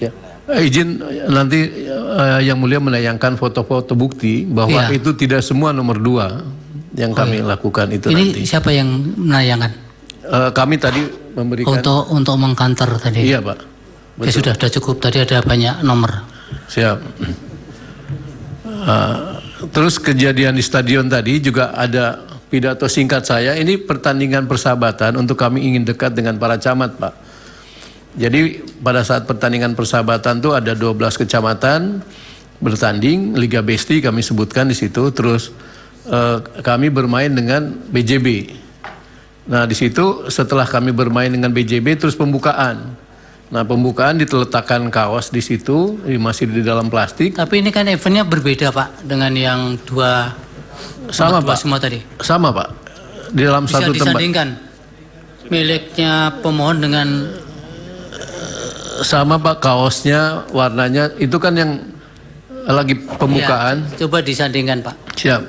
Ya. Izin nanti yang mulia menayangkan foto-foto bukti bahwa itu tidak semua nomor 2 yang kami lakukan itu. Ini nanti. siapa yang menayangkan? Kami tadi memberikan untuk mengkantor tadi. Iya, Pak. Ya sudah cukup, tadi ada banyak nomor. Siap. Terus kejadian di stadion tadi juga ada pidato singkat saya. Ini pertandingan persahabatan untuk kami ingin dekat dengan para camat, Pak. Jadi pada saat pertandingan persahabatan itu ada 12 kecamatan bertanding, Liga Besti kami sebutkan di situ. Terus kami bermain dengan BJB. Nah di situ setelah kami bermain dengan BJB terus pembukaan. Nah pembukaan diletakkan kaos di situ, masih di dalam plastik. Tapi ini kan eventnya berbeda Pak dengan yang sama Pak. Semua tadi. Sama Pak. Di dalam bisa satu tempat. Bisa disandingkan miliknya pemohon dengan sama Pak, kaosnya warnanya itu kan yang lagi pembukaan. Ya, coba disandingkan Pak. Siap.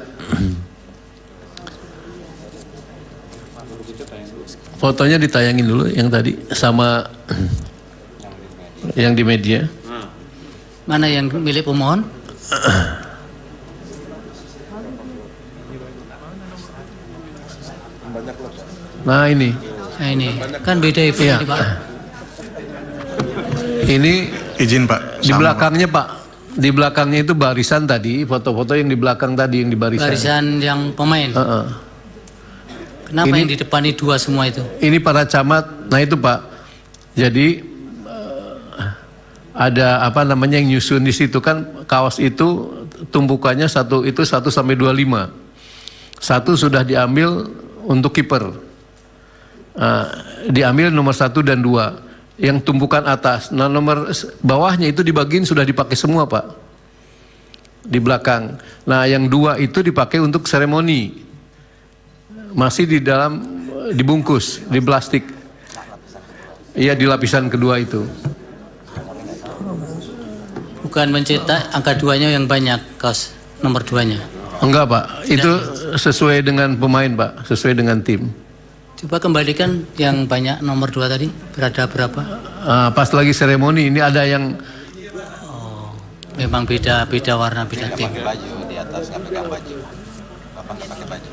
Fotonya ditayangin dulu yang tadi sama yang di media. Mana yang milik pemohon? Nah ini. Nah ini kan beda event ini Pak. Ini izin Pak. Di belakangnya Pak. Di belakangnya itu barisan tadi, foto-foto yang di belakang tadi yang di barisan. Barisan yang pemain. Kenapa ini, yang di depan ini 2 semua itu? Ini para camat. Nah itu Pak. Jadi ada apa namanya yang nyusun di situ kan kaos itu tumpukannya 1 sampai 25. 1 sudah diambil untuk kiper. Diambil nomor 1 dan 2. Yang tumpukan atas, nah nomor bawahnya itu dibagiin sudah dipakai semua Pak, di belakang. Nah yang 2 itu dipakai untuk seremoni, masih di dalam dibungkus di plastik. Iya di lapisan kedua itu. Bukan mencetak angka 2-nya yang banyak, kaos nomor 2-nya. Enggak Pak, itu sesuai dengan pemain Pak, sesuai dengan tim. Coba kembalikan yang banyak nomor 2 tadi, berada berapa? Pas lagi seremoni ini ada yang memang beda warna, beda tim. Baju di atas nggak pegang baju. Bapak nggak pakai baju.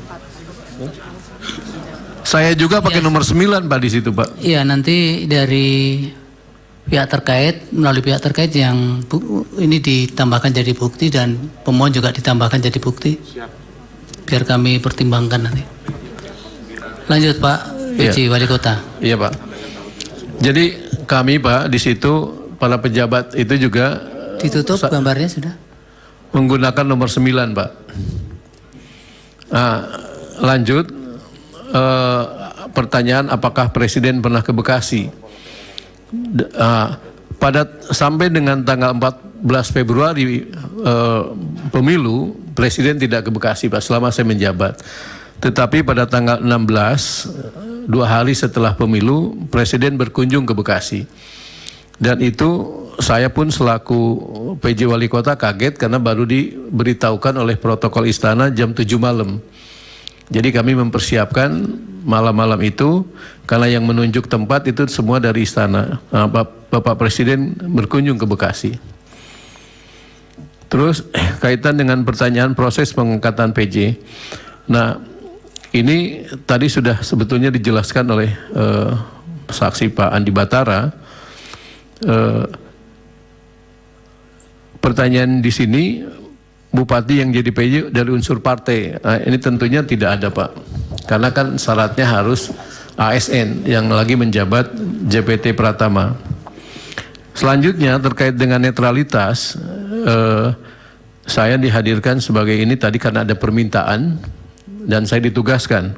Saya juga pakai nomor 9 Pak di situ Pak. Iya, nanti dari pihak terkait, melalui pihak terkait yang ini ditambahkan jadi bukti dan pemohon juga ditambahkan jadi bukti. Biar kami pertimbangkan nanti. Lanjut Pak PJ Wali Kota. Iya Pak. Jadi kami Pak di situ para pejabat itu juga ditutup gambarnya sudah. Menggunakan nomor 9 Pak. Lanjut pertanyaan apakah Presiden pernah ke Bekasi? Sampai dengan tanggal 14 Februari pemilu Presiden tidak ke Bekasi Pak selama saya menjabat. Tetapi pada tanggal 16, 2 hari setelah pemilu, Presiden berkunjung ke Bekasi. Dan itu saya pun selaku PJ Wali Kota kaget karena baru diberitahukan oleh protokol istana jam 7 malam. Jadi kami mempersiapkan malam-malam itu, karena yang menunjuk tempat itu semua dari istana. Bapak Presiden berkunjung ke Bekasi. Terus kaitan dengan pertanyaan proses pengangkatan PJ. Nah, ini tadi sudah sebetulnya dijelaskan oleh saksi Pak Andi Batara. Pertanyaan di sini, Bupati yang jadi PJ dari unsur partai. Nah, ini tentunya tidak ada Pak, karena kan syaratnya harus ASN yang lagi menjabat JPT Pratama. Selanjutnya terkait dengan netralitas, saya dihadirkan sebagai ini tadi karena ada permintaan. Dan saya ditugaskan.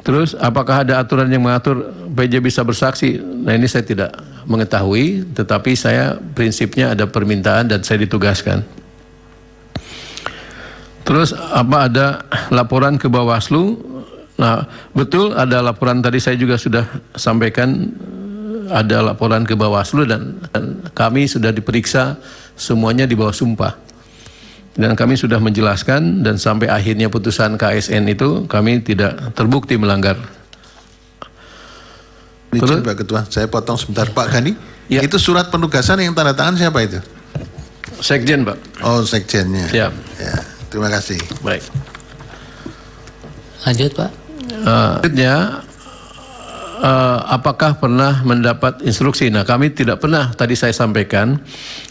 Terus apakah ada aturan yang mengatur PJ bisa bersaksi? Nah ini saya tidak mengetahui, tetapi saya prinsipnya ada permintaan dan saya ditugaskan. Terus apa ada laporan ke Bawaslu? Nah betul ada laporan, tadi saya juga sudah sampaikan ada laporan ke Bawaslu dan kami sudah diperiksa semuanya di bawah sumpah. Dan kami sudah menjelaskan dan sampai akhirnya putusan KSN itu kami tidak terbukti melanggar. Izin Pak Ketua, saya potong sebentar Pak Gani. Ya. Itu surat penugasan yang tanda tangan siapa itu? Sekjen, Pak. Oh, sekjennya. Siap. Ya, terima kasih. Baik. Lanjut Pak. Selanjutnya, apakah pernah mendapat instruksi? Nah, kami tidak pernah, tadi saya sampaikan,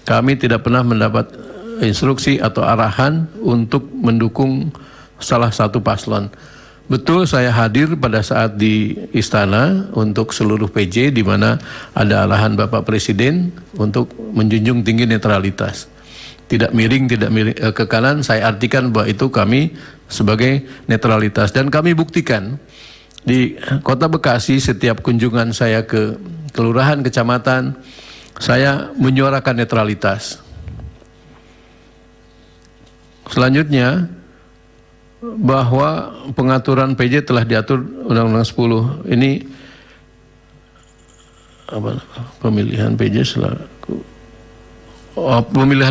kami tidak pernah mendapat instruksi atau arahan untuk mendukung salah satu paslon. Betul, saya hadir pada saat di istana untuk seluruh PJ di mana ada arahan Bapak Presiden untuk menjunjung tinggi netralitas. Tidak miring ke kanan, saya artikan bahwa itu kami sebagai netralitas. Dan kami buktikan di Kota Bekasi setiap kunjungan saya ke kelurahan, kecamatan, saya menyuarakan netralitas. Selanjutnya, bahwa pengaturan PJ telah diatur Undang-Undang 10. Ini apa, pemilihan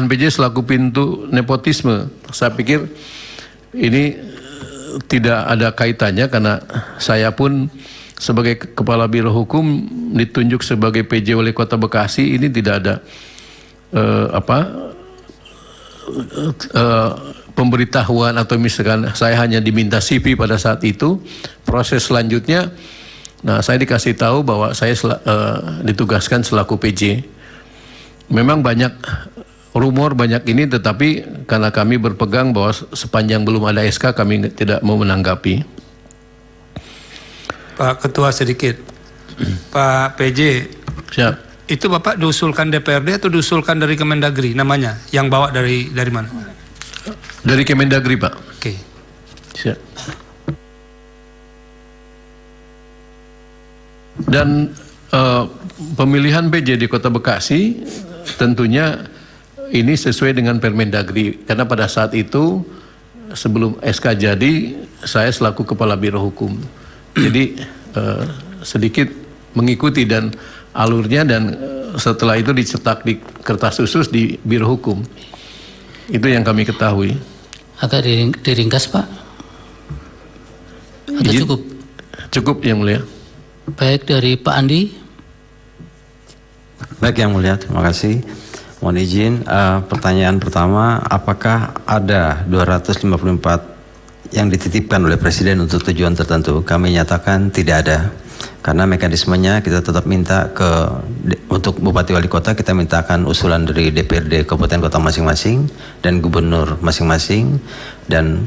PJ selaku pintu nepotisme. Saya pikir ini tidak ada kaitannya karena saya pun sebagai Kepala Biro Hukum ditunjuk sebagai PJ oleh Kota Bekasi. Ini tidak ada pemberitahuan atau misalkan saya hanya diminta CV pada saat itu. Proses selanjutnya, nah saya dikasih tahu bahwa saya ditugaskan selaku PJ. Memang banyak rumor, banyak ini, tetapi karena kami berpegang bahwa sepanjang belum ada SK kami tidak mau menanggapi. Pak Ketua sedikit, Pak PJ. Siap. Itu Bapak diusulkan DPRD atau diusulkan dari Kemendagri namanya? Yang bawa dari mana? Dari Kemendagri, Pak. Oke. Siap. Dan pemilihan PJ di Kota Bekasi tentunya ini sesuai dengan Permendagri. Karena pada saat itu sebelum SK jadi, saya selaku Kepala Biro Hukum. Jadi sedikit mengikuti dan alurnya, dan setelah itu dicetak di kertas khusus di Biro Hukum. Itu yang kami ketahui. Agak diringkas Pak. Atau Izin? cukup? Cukup yang mulia. Baik, dari Pak Andi. Baik yang mulia, terima kasih. Mohon izin, pertanyaan pertama, apakah ada 254 yang dititipkan oleh Presiden untuk tujuan tertentu? Kami nyatakan tidak ada. Karena mekanismenya kita tetap minta untuk Bupati Wali Kota kita mintakan usulan dari DPRD Kabupaten Kota masing-masing dan Gubernur masing-masing, dan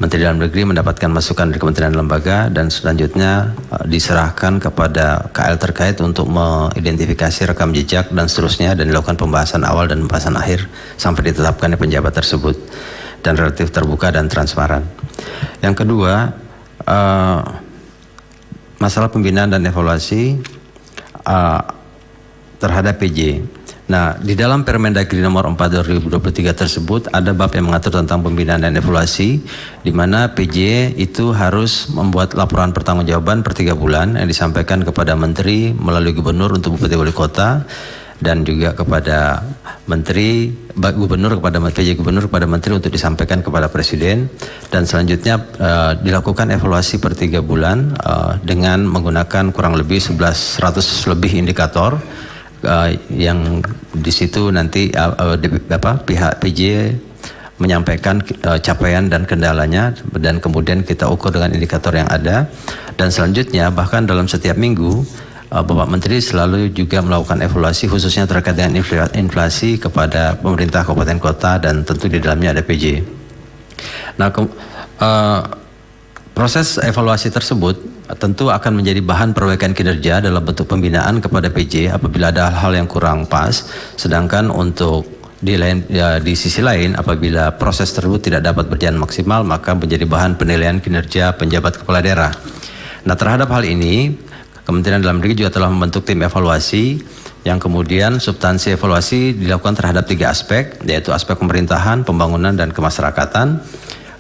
Menteri Dalam Negeri mendapatkan masukan dari Kementerian Lembaga, dan selanjutnya diserahkan kepada KL terkait untuk mengidentifikasi rekam jejak dan seterusnya, dan dilakukan pembahasan awal dan pembahasan akhir sampai ditetapkannya penjabat tersebut, dan relatif terbuka dan transparan. Yang kedua, masalah pembinaan dan evaluasi terhadap PJ. Nah, di dalam Permendagri nomor 4 2023 tersebut ada bab yang mengatur tentang pembinaan dan evaluasi, di mana PJ itu harus membuat laporan pertanggungjawaban per 3 bulan yang disampaikan kepada Menteri melalui Gubernur untuk Bupati Wali Kota, dan juga kepada Menteri, Gubernur kepada PJ Gubernur kepada Menteri untuk disampaikan kepada Presiden, dan selanjutnya dilakukan evaluasi per 3 bulan dengan menggunakan kurang lebih 100 lebih indikator. Yang di situ nanti pihak PJ menyampaikan capaian dan kendalanya, dan kemudian kita ukur dengan indikator yang ada. Dan selanjutnya bahkan dalam setiap minggu Bapak Menteri selalu juga melakukan evaluasi khususnya terkait dengan inflasi kepada pemerintah kabupaten kota, dan tentu di dalamnya ada PJ. Nah, proses evaluasi tersebut tentu akan menjadi bahan perbaikan kinerja dalam bentuk pembinaan kepada PJ apabila ada hal-hal yang kurang pas. Sedangkan untuk di sisi lain, apabila proses tersebut tidak dapat berjalan maksimal, maka menjadi bahan penilaian kinerja penjabat kepala daerah. Nah, terhadap hal ini, Kementerian Dalam Negeri juga telah membentuk tim evaluasi yang kemudian substansi evaluasi dilakukan terhadap 3 aspek, yaitu aspek pemerintahan, pembangunan, dan kemasyarakatan.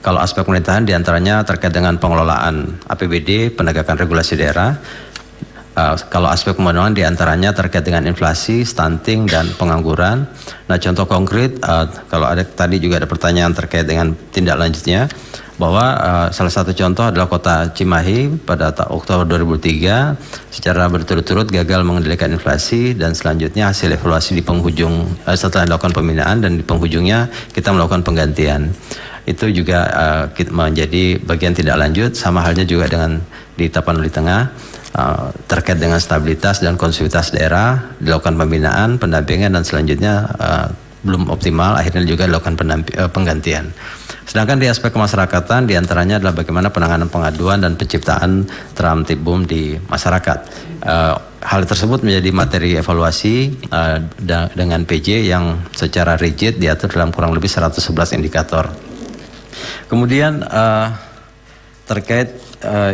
Kalau aspek pemerintahan diantaranya terkait dengan pengelolaan APBD, penegakan regulasi daerah, Kalau aspek pemodelan diantaranya terkait dengan inflasi, stunting, dan pengangguran. Nah, contoh konkret, kalau ada tadi juga ada pertanyaan terkait dengan tindak lanjutnya, bahwa salah satu contoh adalah kota Cimahi pada Oktober 2003 secara berturut-turut gagal mengendalikan inflasi, dan selanjutnya hasil evaluasi di penghujung setelah dilakukan pembinaan dan di penghujungnya kita melakukan penggantian. Itu juga menjadi bagian tidak lanjut, sama halnya juga dengan di Tapanuli Tengah. Terkait dengan stabilitas dan kondusivitas daerah, dilakukan pembinaan, pendampingan, dan selanjutnya belum optimal, akhirnya juga dilakukan penggantian. Sedangkan di aspek kemasyarakatan diantaranya adalah bagaimana penanganan pengaduan dan penciptaan Tertib di masyarakat. Hal tersebut menjadi materi evaluasi dengan PJ yang secara rigid diatur dalam kurang lebih 111 indikator. Kemudian terkait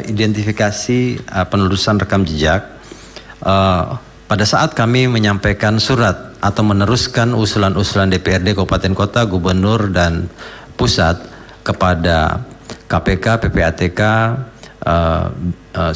identifikasi penelusuran rekam jejak, pada saat kami menyampaikan surat atau meneruskan usulan-usulan DPRD Kabupaten Kota, Gubernur, dan Pusat kepada KPK, PPATK,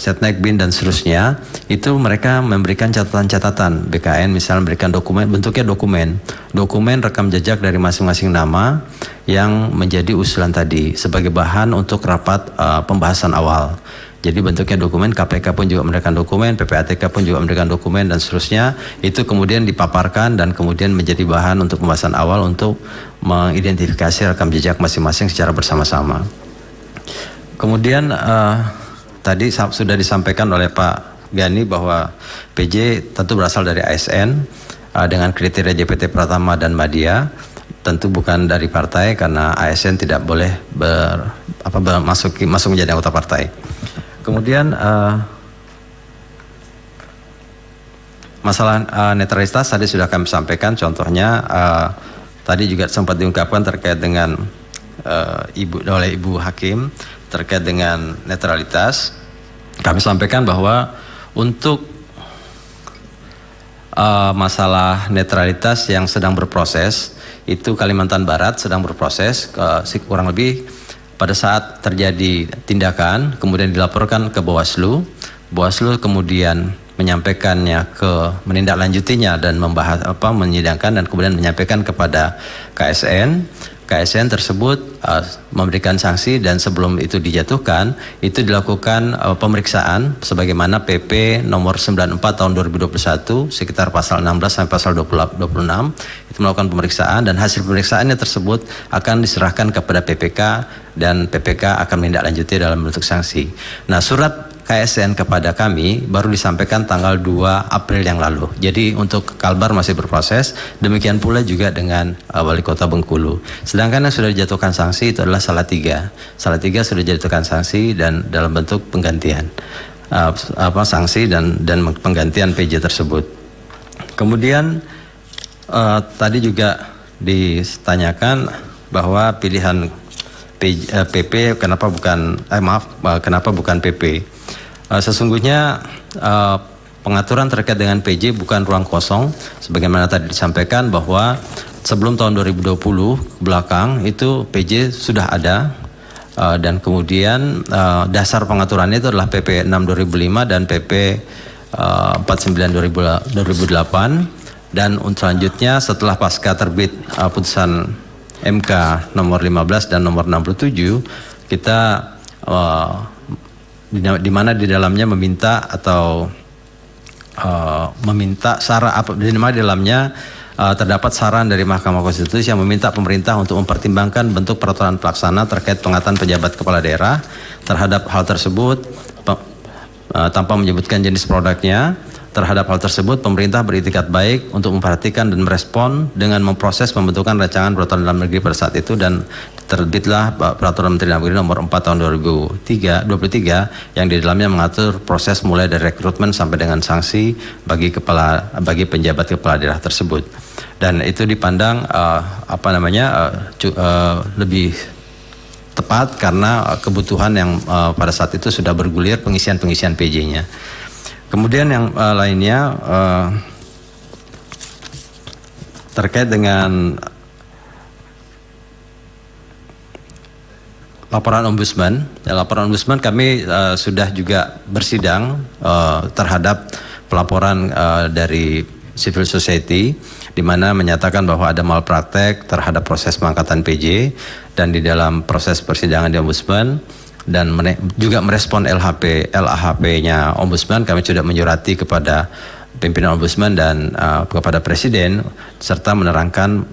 Setnek BIN, dan seterusnya, itu mereka memberikan catatan-catatan. BKN misalnya memberikan dokumen, bentuknya dokumen rekam jejak dari masing-masing nama yang menjadi usulan tadi sebagai bahan untuk rapat pembahasan awal. Jadi bentuknya dokumen, KPK pun juga memberikan dokumen, PPATK pun juga memberikan dokumen, dan seterusnya. Itu kemudian dipaparkan dan kemudian menjadi bahan untuk pembahasan awal untuk mengidentifikasi rekam jejak masing-masing secara bersama-sama. Kemudian tadi sudah disampaikan oleh Pak Gani bahwa PJ tentu berasal dari ASN dengan kriteria JPT Pratama dan Madya. Tentu bukan dari partai karena ASN tidak boleh masuk menjadi anggota partai. Kemudian masalah netralitas tadi sudah kami sampaikan, contohnya tadi juga sempat diungkapkan terkait dengan oleh Ibu Hakim terkait dengan netralitas. Kami sampaikan bahwa untuk masalah netralitas yang sedang berproses, itu Kalimantan Barat sedang berproses, kurang lebih pada saat terjadi tindakan kemudian dilaporkan ke Bawaslu, Bawaslu kemudian menyampaikannya menindaklanjutinya dan membahas menyidangkan dan kemudian menyampaikan kepada KSN. KSN tersebut memberikan sanksi, dan sebelum itu dijatuhkan itu dilakukan pemeriksaan sebagaimana PP nomor 94 tahun 2021 sekitar pasal 16 sampai pasal 26 itu melakukan pemeriksaan, dan hasil pemeriksaannya tersebut akan diserahkan kepada PPK dan PPK akan menindaklanjuti dalam bentuk sanksi. Nah, surat KSN kepada kami baru disampaikan tanggal 2 April yang lalu. Jadi untuk Kalbar masih berproses, demikian pula juga dengan Wali Kota Bengkulu. Sedangkan yang sudah dijatuhkan sanksi itu adalah Salatiga. Salatiga sudah dijatuhkan sanksi dan dalam bentuk penggantian sanksi dan penggantian PJ tersebut. Kemudian tadi juga ditanyakan bahwa pilihan PP kenapa bukan PP. Sesungguhnya pengaturan terkait dengan PJ bukan ruang kosong, sebagaimana tadi disampaikan bahwa sebelum tahun 2020 belakang itu PJ sudah ada, dan kemudian dasar pengaturannya itu adalah PP 6 2005 dan PP 49 2008, dan selanjutnya setelah pasca terbit putusan MK nomor 15 dan nomor 67, kita di mana di dalamnya meminta atau meminta saran, di mana di dalamnya terdapat saran dari Mahkamah Konstitusi yang meminta pemerintah untuk mempertimbangkan bentuk peraturan pelaksana terkait pengangkatan pejabat kepala daerah. Terhadap hal tersebut tanpa menyebutkan jenis produknya, terhadap hal tersebut pemerintah beritikat baik untuk memperhatikan dan merespon dengan memproses pembentukan rancangan peraturan dalam negeri pada saat itu, dan terbitlah Peraturan Menteri Dalam Negeri nomor 4 tahun 2023 yang di dalamnya mengatur proses mulai dari rekrutmen sampai dengan sanksi bagi penjabat kepala daerah tersebut. Dan itu dipandang lebih tepat karena kebutuhan yang pada saat itu sudah bergulir pengisian PJ-nya. Kemudian yang lainnya terkait dengan laporan ombudsman. Laporan ombudsman kami sudah juga bersidang terhadap pelaporan dari civil society, di mana menyatakan bahwa ada malpraktek terhadap proses pengangkatan PJ, dan di dalam proses persidangan di ombudsman dan juga merespon LHP-nya ombudsman, kami sudah menyurati kepada pimpinan ombudsman dan kepada presiden, serta menerangkan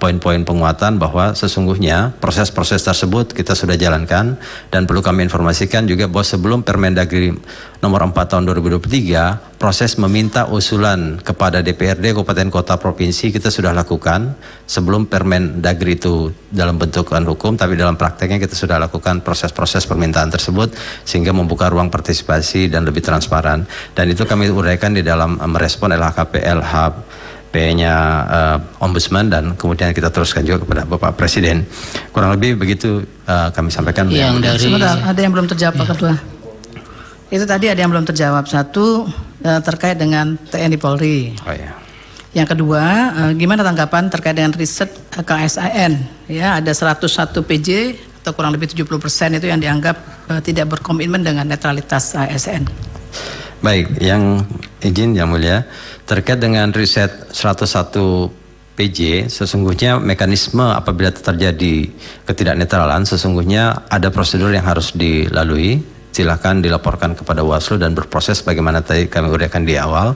poin-poin penguatan bahwa sesungguhnya proses-proses tersebut kita sudah jalankan, dan perlu kami informasikan juga bahwa sebelum Permendagri nomor 4 tahun 2023, proses meminta usulan kepada DPRD Kabupaten Kota Provinsi kita sudah lakukan sebelum Permendagri itu dalam bentukan hukum, tapi dalam prakteknya kita sudah lakukan proses-proses permintaan tersebut sehingga membuka ruang partisipasi dan lebih transparan, dan itu kami uraikan di dalam merespon LHP-nya ombudsman, dan kemudian kita teruskan juga kepada Bapak Presiden. Kurang lebih begitu kami sampaikan. Yang dari Sebentar, ada yang belum terjawab Pak Ketua. Itu tadi ada yang belum terjawab. Satu, terkait dengan TNI Polri. Oh, ya. Yang kedua, gimana tanggapan terkait dengan riset KSAN? Ya, ada 101 PJ atau kurang lebih 70% itu yang dianggap tidak berkomitmen dengan netralitas ASN. Baik, yang izin Yang Mulia, terkait dengan riset 101 PJ, sesungguhnya mekanisme apabila terjadi ketidaknetralan, sesungguhnya ada prosedur yang harus dilalui. Silakan dilaporkan kepada Bawaslu dan berproses bagaimana tadi kami uraikan di awal,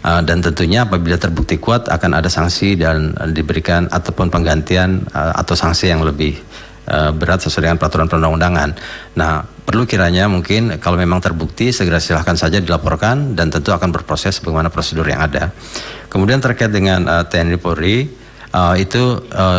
dan tentunya apabila terbukti kuat akan ada sanksi dan diberikan ataupun penggantian atau sanksi yang lebih berat sesuai dengan peraturan perundang-undangan. Nah, perlu kiranya mungkin kalau memang terbukti segera silahkan saja dilaporkan, dan tentu akan berproses bagaimana prosedur yang ada. Kemudian terkait dengan TNI Polri, itu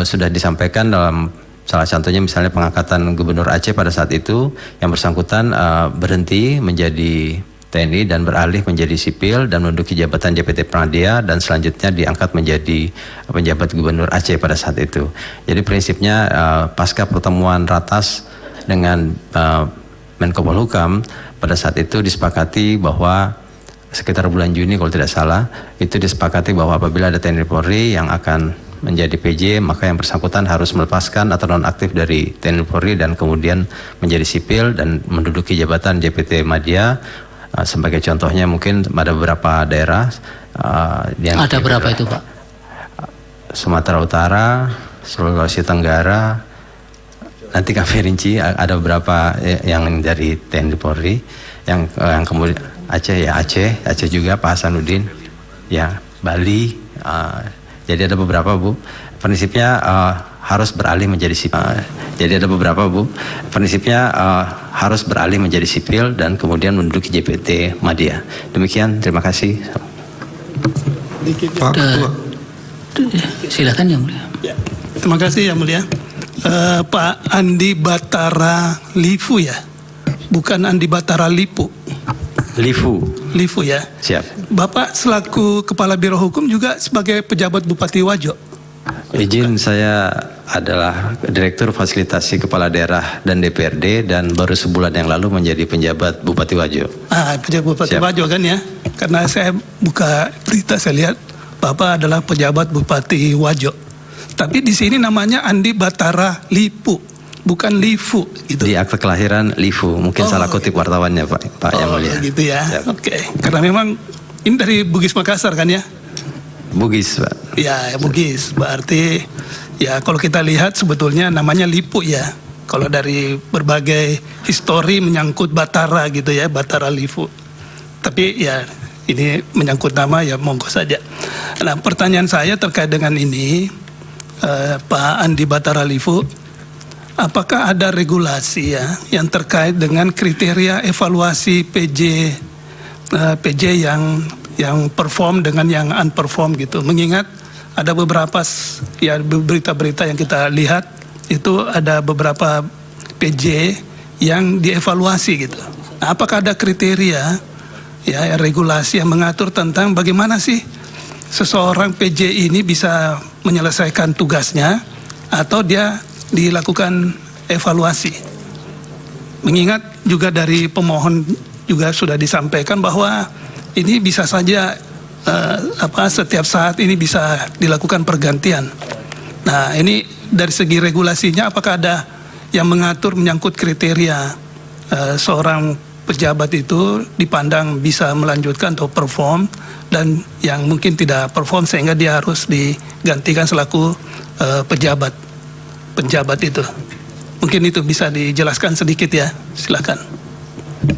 sudah disampaikan dalam salah satunya misalnya pengangkatan Gubernur Aceh pada saat itu, yang bersangkutan berhenti menjadi TNI dan beralih menjadi sipil dan menduduki jabatan JPT Pradia, dan selanjutnya diangkat menjadi penjabat Gubernur Aceh pada saat itu. Jadi prinsipnya pasca pertemuan ratas dengan Menko Polhukam pada saat itu disepakati bahwa sekitar bulan Juni kalau tidak salah, itu disepakati bahwa apabila ada TNI Polri yang akan menjadi PJ, maka yang bersangkutan harus melepaskan atau nonaktif dari TNI Polri dan kemudian menjadi sipil dan menduduki jabatan JPT Madya. Sebagai contohnya mungkin ada beberapa daerah yang ada berapa itu Pak? Sumatera Utara, Sulawesi Tenggara, nanti kami rinci ada beberapa yang dari TNI Polri, yang kemudian Aceh ya Aceh juga Pak Hasanuddin, ya Bali. Jadi ada beberapa Bu. Prinsipnya harus beralih menjadi sipil. Jadi ada beberapa Bu. Prinsipnya harus beralih menjadi sipil dan kemudian menduduki JPT Madya. Demikian, terima kasih. Pak Ketua. Silakan Yang Mulia. Ya, terima kasih Yang Mulia. Pak Andi Batara Lifu ya, bukan Andi Batara Lipu. Lifu ya. Siap. Bapak selaku Kepala Biro Hukum juga sebagai pejabat Bupati Wajo. Izin, saya adalah Direktur Fasilitasi Kepala Daerah dan DPRD, dan baru sebulan yang lalu menjadi penjabat Bupati Wajo. Pejabat Bupati Wajo kan ya. Karena saya buka berita, saya lihat Bapak adalah pejabat Bupati Wajo. Tapi di sini namanya Andi Batara Lipu, bukan Lifu gitu. Di akte kelahiran Lifu, mungkin salah kutip wartawannya Pak Yang Mulia. Gitu ya. Oke. Karena memang ini dari Bugis Makassar kan ya? Bugis Pak. Ya, Bugis. Berarti ya kalau kita lihat sebetulnya namanya Lipu ya. Kalau dari berbagai histori menyangkut Batara gitu ya, Batara Lifu. Tapi ya ini menyangkut nama ya monggo saja. Nah, pertanyaan saya terkait dengan ini, Pak Andi Batara Lifu, apakah ada regulasi ya yang terkait dengan kriteria evaluasi PJ yang perform dengan yang unperform gitu? Mengingat ada beberapa ya berita-berita yang kita lihat itu ada beberapa PJ yang dievaluasi gitu. Nah, apakah ada kriteria ya regulasi yang mengatur tentang bagaimana sih seseorang PJ ini bisa menyelesaikan tugasnya atau dia dilakukan evaluasi? Mengingat juga dari pemohon juga sudah disampaikan bahwa ini bisa saja setiap saat ini bisa dilakukan pergantian. Nah, ini dari segi regulasinya apakah ada yang mengatur menyangkut kriteria seorang pejabat itu dipandang bisa melanjutkan atau perform, dan yang mungkin tidak perform sehingga dia harus digantikan selaku penjabat itu. Mungkin itu bisa dijelaskan sedikit ya, silakan.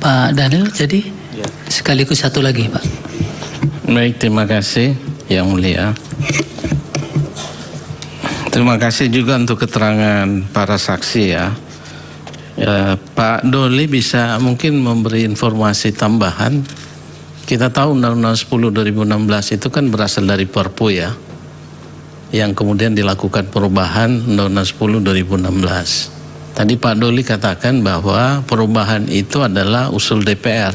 Pak Daniel, jadi sekaligus satu lagi Pak. Baik, terima kasih Yang Mulia. Terima kasih juga untuk keterangan para saksi ya. Pak Doli bisa mungkin memberi informasi tambahan. Kita tahu Undang-Undang 10 2016 itu kan berasal dari Perpu ya, yang kemudian dilakukan perubahan Undang-Undang 10 2016. Tadi Pak Doli katakan bahwa perubahan itu adalah usul DPR.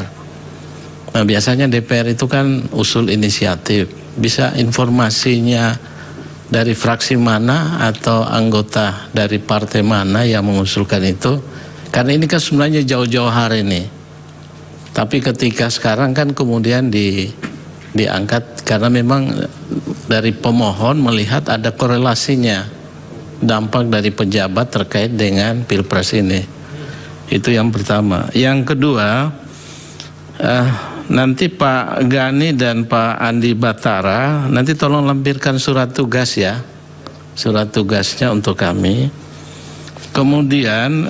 Nah, biasanya DPR itu kan usul inisiatif. Bisa informasinya dari fraksi mana atau anggota dari partai mana yang mengusulkan itu? Karena ini kan sebenarnya jauh-jauh hari nih. Tapi ketika sekarang kan kemudian diangkat karena memang dari pemohon melihat ada korelasinya dampak dari pejabat terkait dengan Pilpres ini. Itu yang pertama. Yang kedua, nanti Pak Gani dan Pak Andi Batara nanti tolong lampirkan surat tugas ya, surat tugasnya untuk kami. Kemudian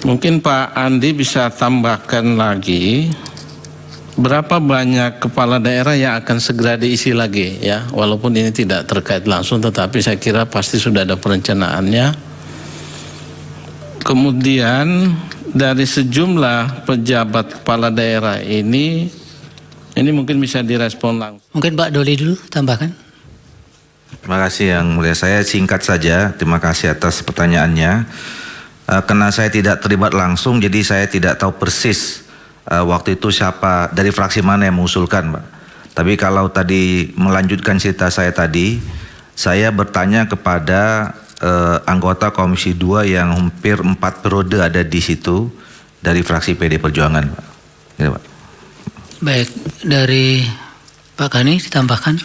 mungkin Pak Andi bisa tambahkan lagi berapa banyak kepala daerah yang akan segera diisi lagi ya, walaupun ini tidak terkait langsung, tetapi saya kira pasti sudah ada perencanaannya. Kemudian dari sejumlah pejabat kepala daerah ini mungkin bisa direspon langsung. Mungkin Pak Doli dulu tambahkan. Terima kasih Yang Mulia. Saya singkat saja. Terima kasih atas pertanyaannya. Karena saya tidak terlibat langsung, jadi saya tidak tahu persis waktu itu siapa dari fraksi mana yang mengusulkan, Pak. Tapi kalau tadi melanjutkan cerita saya tadi, saya bertanya kepada anggota Komisi 2 yang hampir 4 periode ada di situ dari fraksi PD Perjuangan, Pak. Ya, Pak. Baik, dari Pak Gani ditambahkan.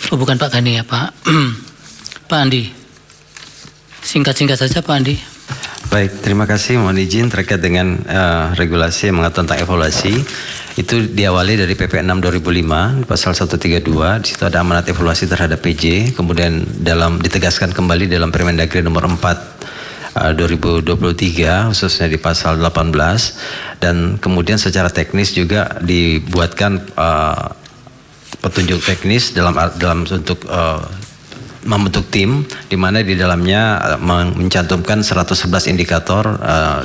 Oh, bukan Pak Gani ya, Pak. Pak Andi. Singkat-singkat saja Pak Andi. Baik, terima kasih. Mohon izin terkait dengan regulasi yang mengatur tentang evaluasi. Itu diawali dari PP 6 2005 pasal 132. Di situ ada amanat evaluasi terhadap PJ. Kemudian ditegaskan kembali dalam Permendagri nomor 4 2023 khususnya di pasal 18, dan kemudian secara teknis juga dibuatkan petunjuk teknis dalam untuk membentuk tim, di mana di dalamnya mencantumkan 111 indikator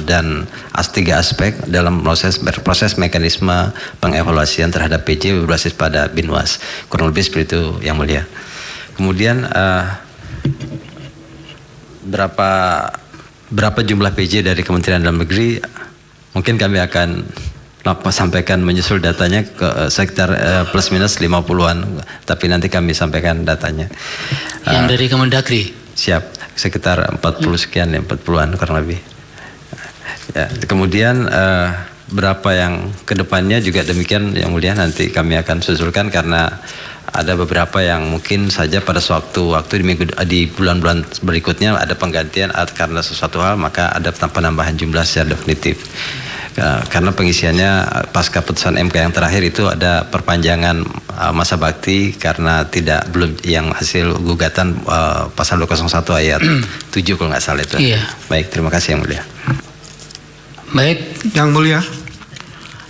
dan 3 aspek dalam proses mekanisme pengevaluasian terhadap PJ berbasis pada Binwas. Kurang lebih seperti itu Yang Mulia. Kemudian berapa jumlah PJ dari Kementerian Dalam Negeri, mungkin kami akan sampaikan menyusul datanya ke sekitar plus minus 50-an, tapi nanti kami sampaikan datanya. Yang dari Kemendagri? Siap, sekitar 40 sekian ya, 40-an kurang lebih. Ya, kemudian berapa yang kedepannya juga demikian Yang Mulia, nanti kami akan susulkan karena ada beberapa yang mungkin saja pada waktu di bulan-bulan berikutnya ada penggantian karena sesuatu hal, maka ada penambahan jumlah secara definitif. Karena pengisiannya pasca putusan MK yang terakhir itu ada perpanjangan masa bakti karena belum yang hasil gugatan pasal 201 ayat 7 kalau nggak salah itu. Iya. Baik, terima kasih Yang Mulia. Baik. Yang Mulia,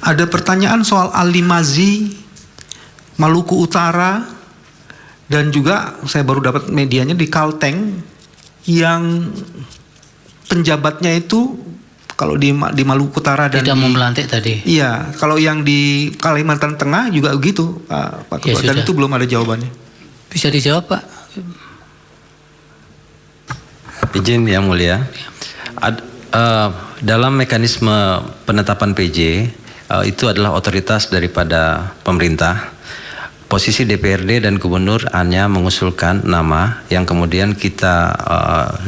ada pertanyaan soal Alimazi, Maluku Utara, dan juga saya baru dapat medianya di Kalteng yang penjabatnya itu kalau di Maluku Utara dan tidak mau melantik tadi. Iya, kalau yang di Kalimantan Tengah juga begitu, Pak Ketua. Ya, dan itu belum ada jawabannya. Bisa dijawab, Pak? Izin Yang Mulia. Dalam mekanisme penetapan PJ itu adalah otoritas daripada pemerintah. Posisi DPRD dan Gubernur hanya mengusulkan nama yang kemudian kita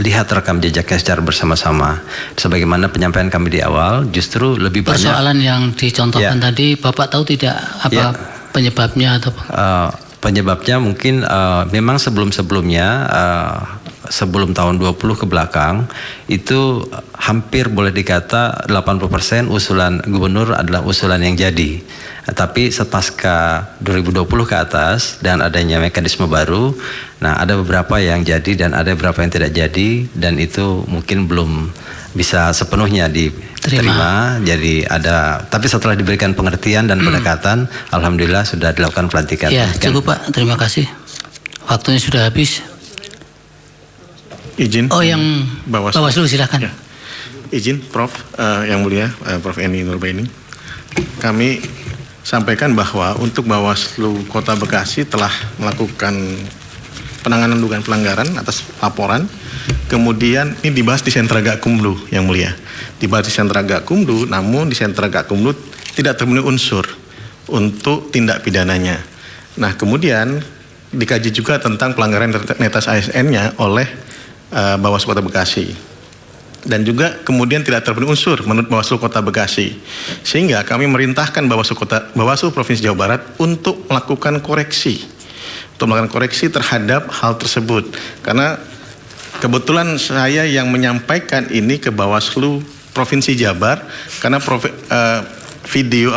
lihat rekam jejaknya secara bersama-sama. Sebagaimana penyampaian kami di awal, justru lebih banyak persoalan yang dicontohkan tadi, Bapak tahu tidak apa penyebabnya atau penyebabnya mungkin memang sebelum-sebelumnya sebelum tahun 20 ke belakang itu hampir boleh dikata 80% usulan gubernur adalah usulan yang jadi. Tapi sepasca 2020 ke atas dan adanya mekanisme baru, nah ada beberapa yang jadi dan ada beberapa yang tidak jadi, dan itu mungkin belum bisa sepenuhnya diterima. Jadi ada, tapi setelah diberikan pengertian dan pendekatan, alhamdulillah sudah dilakukan pelantikan. Ya, cukup Pak, terima kasih. Waktunya sudah habis. Izin. Oh, yang Bawaslu silakan. Ya. Izin, Prof. Yang mulia, Prof. Eni Nurbaini. Kami sampaikan bahwa untuk Bawaslu Kota Bekasi telah melakukan penanganan dugaan pelanggaran atas laporan. Kemudian ini dibahas di Sentra Gakumdu, yang mulia. Dibahas di Sentra Gakumdu, namun di Sentra Gakumdu tidak terpenuhi unsur untuk tindak pidananya. Nah, kemudian dikaji juga tentang pelanggaran netralitas ASN-nya oleh Bawaslu Kota Bekasi, dan juga kemudian tidak terpenuhi unsur menurut Bawaslu Kota Bekasi, sehingga kami merintahkan Bawaslu Provinsi Jawa Barat untuk melakukan koreksi terhadap hal tersebut, karena kebetulan saya yang menyampaikan ini ke Bawaslu Provinsi Jabar, karena video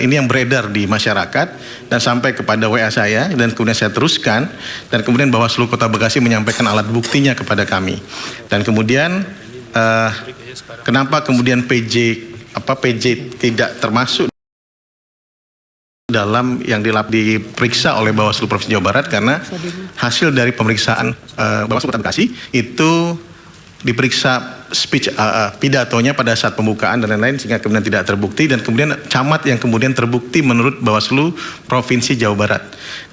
ini yang beredar di masyarakat dan sampai kepada WA saya, dan kemudian saya teruskan, dan kemudian Bawaslu Kota Bekasi menyampaikan alat buktinya kepada kami, dan kemudian kenapa kemudian PJ tidak termasuk dalam yang diperiksa oleh Bawaslu Provinsi Jawa Barat, karena hasil dari pemeriksaan Bawaslu Kota Bekasi itu diperiksa speech pidatonya pada saat pembukaan dan lain-lain, sehingga kemudian tidak terbukti, dan kemudian camat yang kemudian terbukti menurut Bawaslu Provinsi Jawa Barat,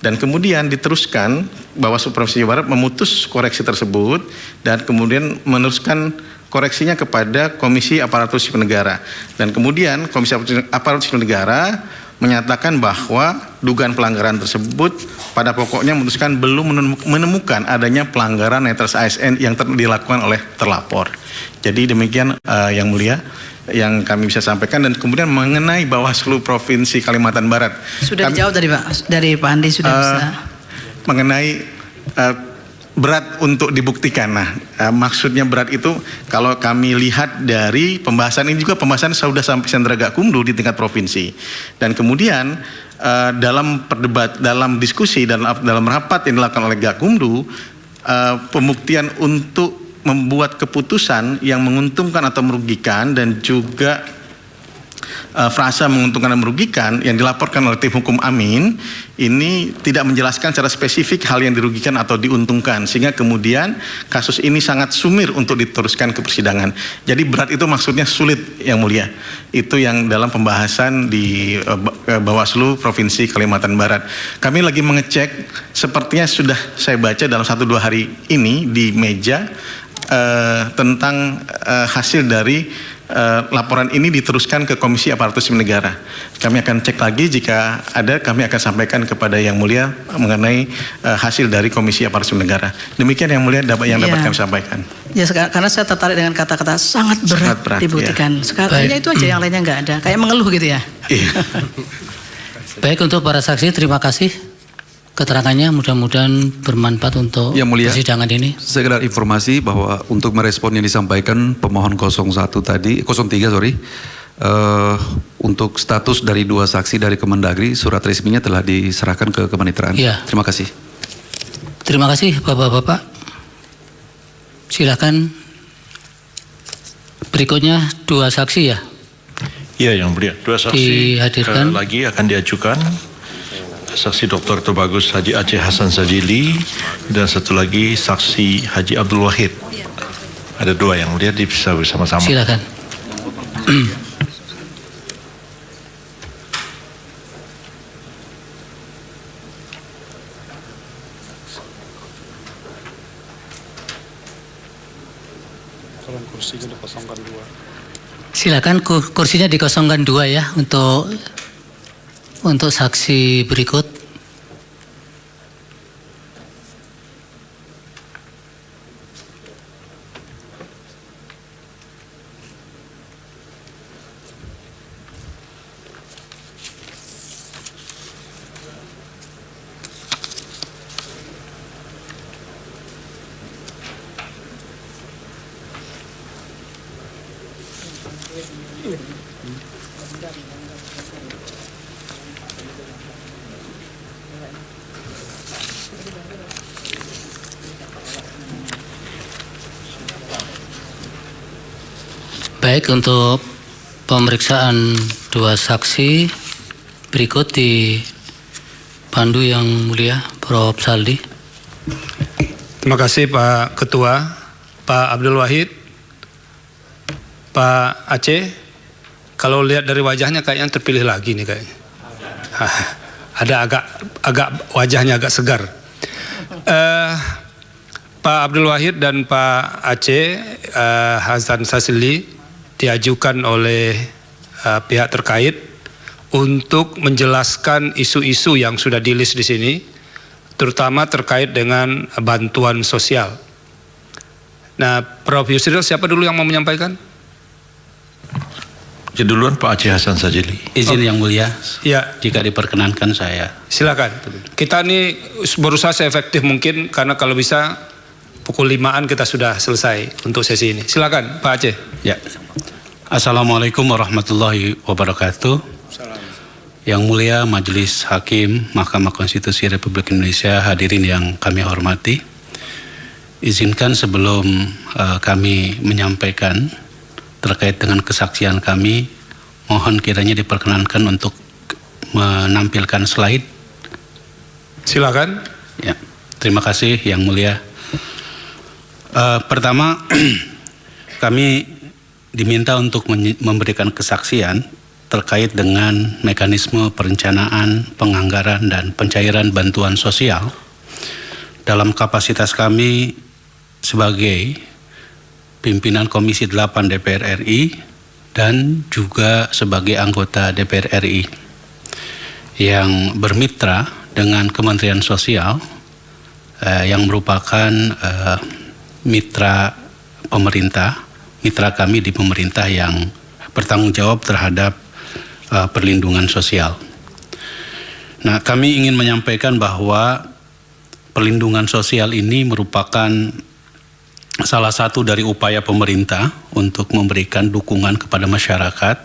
dan kemudian diteruskan Bawaslu Provinsi Jawa Barat memutus koreksi tersebut dan kemudian meneruskan koreksinya kepada Komisi Aparatur Sipil Negara, dan kemudian Komisi Aparatur Sipil Negara menyatakan bahwa dugaan pelanggaran tersebut pada pokoknya memutuskan belum menemukan adanya pelanggaran netralitas ASN yang dilakukan oleh terlapor. Jadi demikian yang mulia yang kami bisa sampaikan, dan kemudian mengenai Bawaslu Provinsi Kalimantan Barat. Sudah dijawab dari Pak Andi sudah bisa. Mengenai berat untuk dibuktikan. Nah, maksudnya berat itu kalau kami lihat dari pembahasan ini juga, pembahasan sudah sampai Sentra Gakumdu di tingkat provinsi, dan kemudian dalam diskusi dan dalam rapat yang dilakukan oleh Gakumdu, pembuktian untuk membuat keputusan yang menguntungkan atau merugikan, dan juga frasa menguntungkan dan merugikan yang dilaporkan oleh tim hukum Amin ini tidak menjelaskan secara spesifik hal yang dirugikan atau diuntungkan, sehingga kemudian kasus ini sangat sumir untuk diteruskan ke persidangan. Jadi berat itu maksudnya sulit, yang mulia. Itu yang dalam pembahasan di Bawaslu Provinsi Kalimantan Barat. Kami lagi mengecek, sepertinya sudah saya baca dalam 1-2 hari ini di meja tentang hasil dari laporan ini diteruskan ke Komisi Aparatur Sipil Negara. Kami akan cek lagi, jika ada kami akan sampaikan kepada yang mulia mengenai hasil dari Komisi Aparatur Sipil Negara. Demikian yang mulia dapat kami sampaikan. Ya, karena saya tertarik dengan kata-kata sangat berat dibuktikan. Ya. Sekarang itu aja, yang lainnya nggak ada. Kayak mengeluh gitu ya. Baik, untuk para saksi terima kasih keterangannya, mudah-mudahan bermanfaat untuk persidangan ini. Sekedar informasi bahwa untuk merespon yang disampaikan pemohon 03 untuk status dari 2 saksi dari Kemendagri, surat resminya telah diserahkan ke Kepanitraan. Ya. Terima kasih. Terima kasih Bapak-bapak. Silakan berikutnya 2 saksi ya. Iya, yang mulia, 2 saksi dihadirkan lagi akan diajukan. Saksi Dr. Tubagus Haji Aceh Hasan Sajili, dan satu lagi saksi Haji Abdul Wahid. Ada 2 yang mulia, bisa bersama-sama. Silakan. Silakan kursinya dikosongkan 2 ya untuk saksi berikut. Baik, untuk pemeriksaan dua saksi berikut dipandu Yang Mulia Prof. Saldi. Terima kasih Pak Ketua, Pak Abdul Wahid, Pak Aceh. Kalau lihat dari wajahnya kayaknya terpilih lagi nih kayaknya. Ada agak wajahnya agak segar. Pak Abdul Wahid dan Pak Aceh Hasan Sazili diajukan oleh pihak terkait untuk menjelaskan isu-isu yang sudah di-list di sini, terutama terkait dengan bantuan sosial. Nah, Prof. Yusril, siapa dulu yang mau menyampaikan? Jadi duluan Pak Aceh Hasan Sazili. Izin Yang Mulia, ya, jika diperkenankan saya. Silakan. Kita ini berusaha seefektif mungkin, karena kalau bisa pukul 5-an kita sudah selesai untuk sesi ini. Silakan Pak Aceh. Ya. Assalamualaikum warahmatullahi wabarakatuh. Yang Mulia Majelis Hakim Mahkamah Konstitusi Republik Indonesia, hadirin yang kami hormati. Izinkan sebelum kami menyampaikan terkait dengan kesaksian kami, mohon kiranya diperkenankan untuk menampilkan slide. Silakan. Ya, terima kasih Yang Mulia. Pertama, kami diminta untuk memberikan kesaksian terkait dengan mekanisme perencanaan, penganggaran, dan pencairan bantuan sosial dalam kapasitas kami sebagai pimpinan Komisi 8 DPR RI dan juga sebagai anggota DPR RI yang bermitra dengan Kementerian Sosial yang merupakan mitra pemerintah, mitra kami di pemerintah yang bertanggung jawab terhadap perlindungan sosial. Nah, kami ingin menyampaikan bahwa perlindungan sosial ini merupakan salah satu dari upaya pemerintah untuk memberikan dukungan kepada masyarakat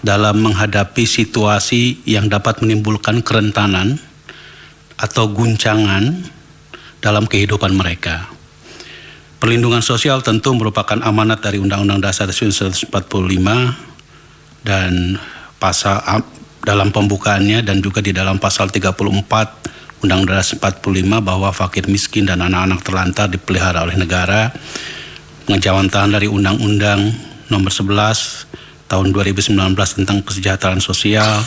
dalam menghadapi situasi yang dapat menimbulkan kerentanan atau guncangan dalam kehidupan mereka. Perlindungan sosial tentu merupakan amanat dari Undang-Undang Dasar 1945 dan pasal dalam pembukaannya dan juga di dalam pasal 34 Undang-Undang Dasar 45 bahwa fakir miskin dan anak-anak terlantar dipelihara oleh negara, pengejawantahan dari Undang-Undang Nomor 11 Tahun 2019 tentang kesejahteraan sosial,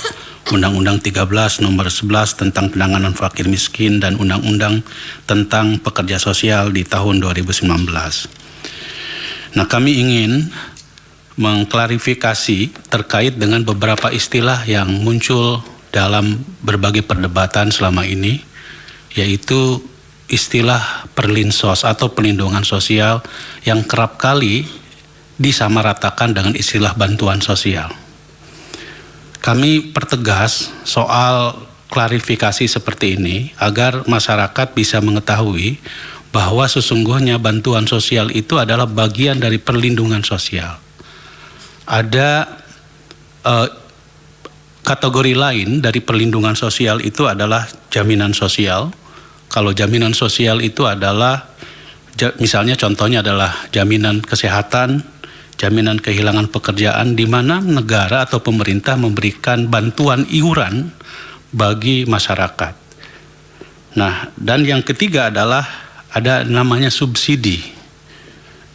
Undang-Undang 13 Nomor 11 tentang penanganan fakir miskin, dan Undang-Undang tentang pekerja sosial di tahun 2019. Nah, kami ingin mengklarifikasi terkait dengan beberapa istilah yang muncul dalam berbagai perdebatan selama ini, yaitu istilah perlinsos atau perlindungan sosial yang kerap kali disamaratakan dengan istilah bantuan sosial. Kami pertegas soal klarifikasi seperti ini agar masyarakat bisa mengetahui bahwa sesungguhnya bantuan sosial itu adalah bagian dari perlindungan sosial. Ada kategori lain dari perlindungan sosial itu adalah jaminan sosial. Kalau jaminan sosial itu adalah, misalnya contohnya adalah jaminan kesehatan, jaminan kehilangan pekerjaan, di mana negara atau pemerintah memberikan bantuan iuran bagi masyarakat. Nah, dan yang ketiga adalah ada namanya subsidi.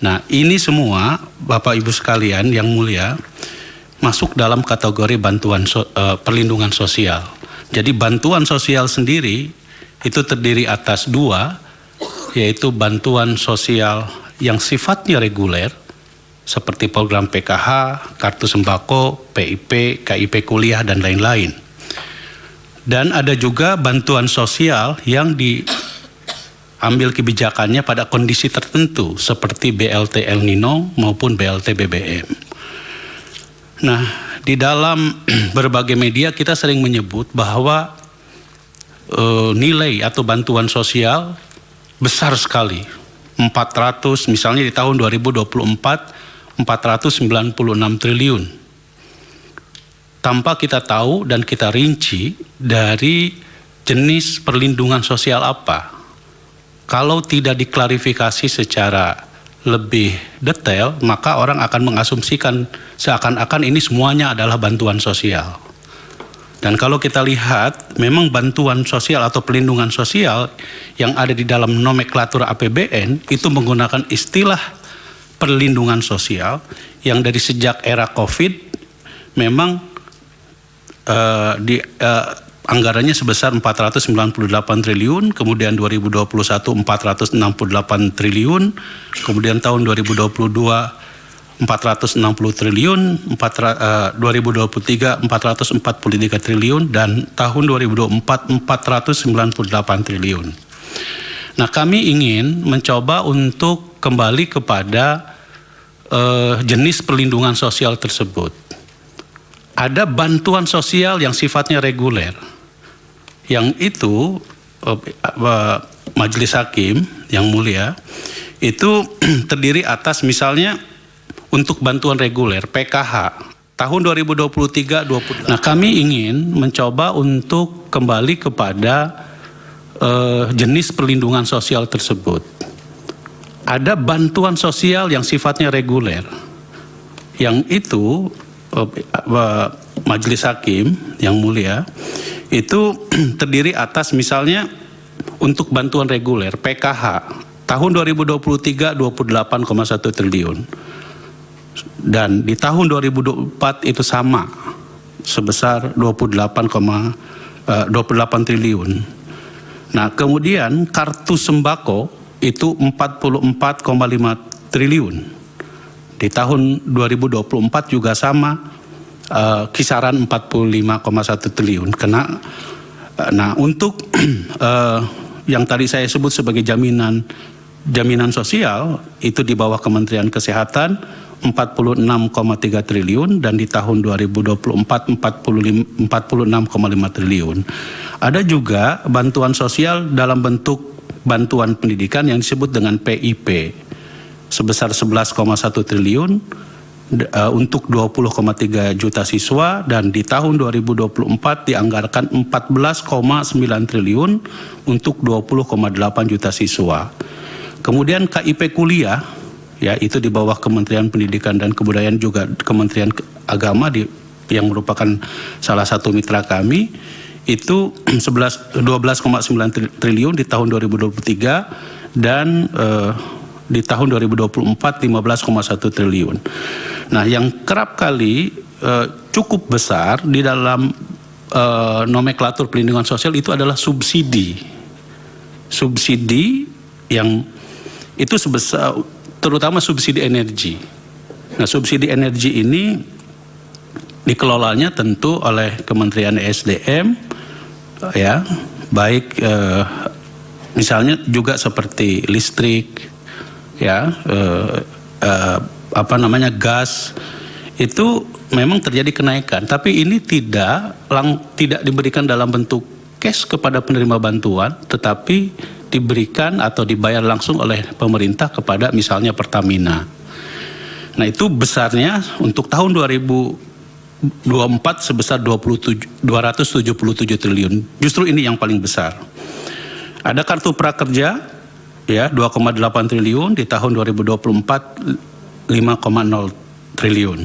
Nah, ini semua Bapak Ibu sekalian yang mulia masuk dalam kategori bantuan perlindungan sosial. Jadi bantuan sosial sendiri itu terdiri atas dua, yaitu bantuan sosial yang sifatnya reguler seperti program PKH, kartu sembako, PIP, KIP kuliah, dan lain-lain. Dan ada juga bantuan sosial yang diambil kebijakannya pada kondisi tertentu seperti BLT El Nino maupun BLT BBM. Nah, di dalam berbagai media kita sering menyebut bahwa nilai atau bantuan sosial besar sekali. 400, misalnya di tahun 2024, 496 triliun. Tanpa kita tahu dan kita rinci dari jenis perlindungan sosial apa. Kalau tidak diklarifikasi secara lebih detail, maka orang akan mengasumsikan seakan-akan ini semuanya adalah bantuan sosial. Dan kalau kita lihat, memang bantuan sosial atau pelindungan sosial yang ada di dalam nomenklatur APBN itu menggunakan istilah perlindungan sosial yang dari sejak era COVID memang anggarannya sebesar 498 triliun, kemudian 2021 468 triliun, kemudian tahun 2022 460 triliun, 2023 443 triliun, dan tahun 2024 498 triliun. Nah, kami ingin mencoba untuk kembali kepada jenis perlindungan sosial tersebut. Ada bantuan sosial yang sifatnya reguler, yang itu Majelis Hakim yang mulia itu terdiri atas misalnya untuk bantuan reguler PKH tahun 2023-2024. Nah, kami ingin mencoba untuk kembali kepada jenis perlindungan sosial tersebut. Ada bantuan sosial yang sifatnya reguler, yang itu Majelis Hakim yang mulia itu terdiri atas misalnya untuk bantuan reguler PKH tahun 2023 28,1 triliun, dan di tahun 2024 itu sama sebesar 28 triliun. Nah, kemudian kartu sembako itu 44,5 triliun. Di tahun 2024 juga sama, kisaran 45,1 triliun. Nah, untuk yang tadi saya sebut sebagai jaminan sosial itu di bawah Kementerian Kesehatan 46,3 triliun, dan di tahun 2024 46,5 triliun. Ada juga bantuan sosial dalam bentuk bantuan pendidikan yang disebut dengan PIP sebesar 11,1 triliun untuk 20,3 juta siswa, dan di tahun 2024 dianggarkan 14,9 triliun untuk 20,8 juta siswa. Kemudian KIP kuliah, ya, itu di bawah Kementerian Pendidikan dan Kebudayaan, juga Kementerian Agama yang merupakan salah satu mitra kami, itu 12,9 triliun di tahun 2023, dan di tahun 2024 15,1 triliun. Nah, yang kerap kali cukup besar di dalam nomenklatur perlindungan sosial itu adalah subsidi yang itu sebesar, terutama subsidi energi. Nah, subsidi energi ini dikelolanya tentu oleh Kementerian ESDM, ya, baik misalnya juga seperti listrik, ya, gas, itu memang terjadi kenaikan, tapi ini tidak diberikan dalam bentuk cash kepada penerima bantuan, tetapi diberikan atau dibayar langsung oleh pemerintah kepada misalnya Pertamina. Nah, itu besarnya untuk tahun 2024 sebesar 277 triliun. Justru ini yang paling besar. Ada kartu prakerja, ya, 2,8 triliun, di tahun 2024 5,0 triliun.